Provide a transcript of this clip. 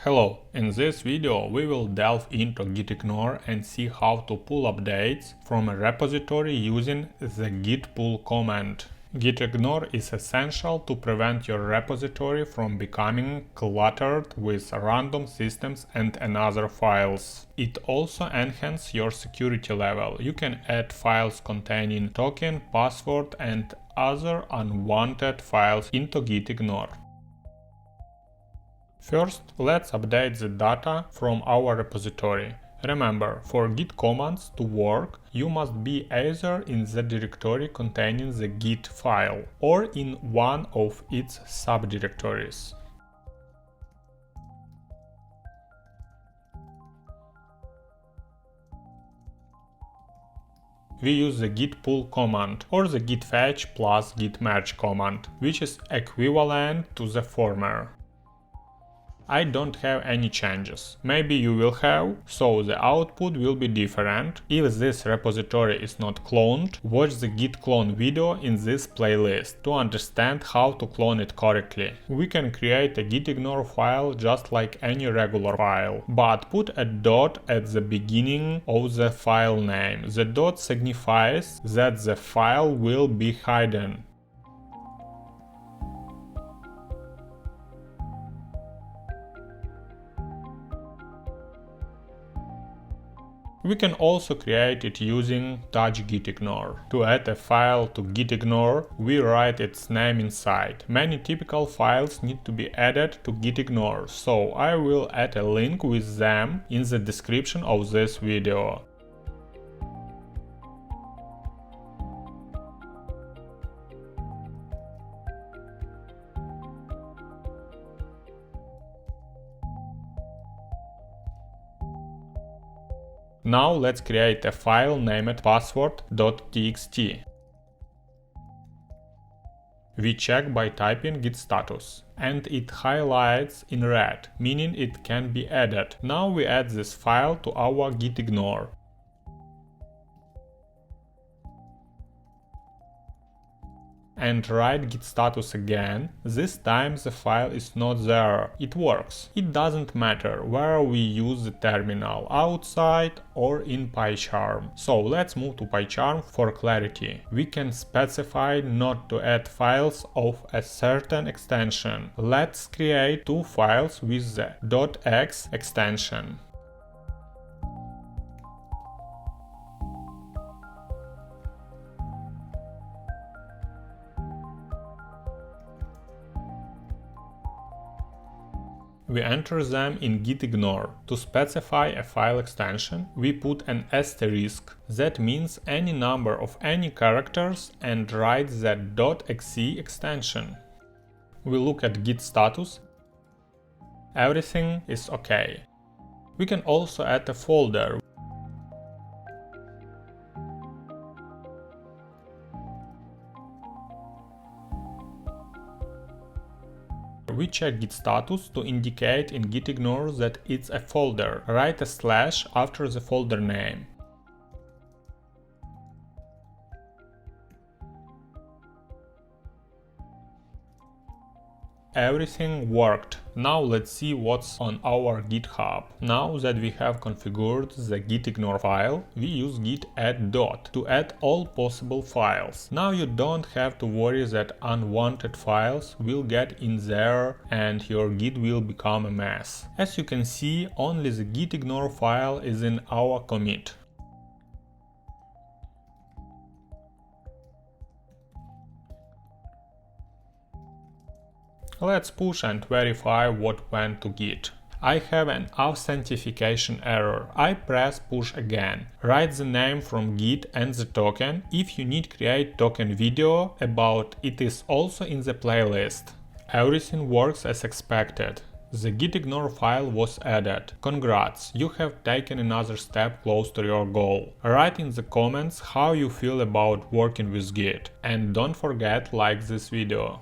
Hello, in this video we will delve into gitignore and see how to pull updates from a repository using the git pull command. Gitignore is essential to prevent your repository from becoming cluttered with random systems and another files. It also enhances your security level. You can add files containing token, password and other unwanted files into gitignore. First, let's update the data from our repository. Remember, for git commands to work, you must be either in the directory containing the git file or in one of its subdirectories. We use the git pull command or the git fetch plus git merge command, which is equivalent to the former. I don't have any changes. Maybe you will have, so the output will be different. If this repository is not cloned, watch the git clone video in this playlist to understand how to clone it correctly. We can create a gitignore file just like any regular file, but put a dot at the beginning of the file name. The dot signifies that the file will be hidden. We can also create it using touch gitignore. To add a file to gitignore, we write its name inside. Many typical files need to be added to gitignore, so I will add a link with them in the description of this video. Now let's create a file named password.txt. We check by typing git status, and it highlights in red, meaning it can be added. Now we add this file to our gitignore. And write git status again. This time the file is not there. It works. It doesn't matter where we use the terminal, outside or in PyCharm. So let's move to PyCharm for clarity. We can specify not to add files of a certain extension. Let's create two files with the .x extension. We enter them in gitignore. To specify a file extension, we put an asterisk. That means any number of any characters and write the .exe extension. We look at git status. Everything is okay. We can also add a folder. We check git status to indicate in gitignore that it's a folder. Write a slash after the folder name. Everything worked. Now let's see what's on our GitHub. Now that we have configured the gitignore file, we use git add dot to add all possible files. Now you don't have to worry that unwanted files will get in there and your git will become a mess. As you can see, only the gitignore file is in our commit. Let's push and verify what went to Git. I have an authentication error. I press push again. Write the name from Git and the token. If you need create token video about it is also in the playlist. Everything works as expected. The gitignore file was added. Congrats, you have taken another step close to your goal. Write in the comments how you feel about working with Git. And don't forget like this video.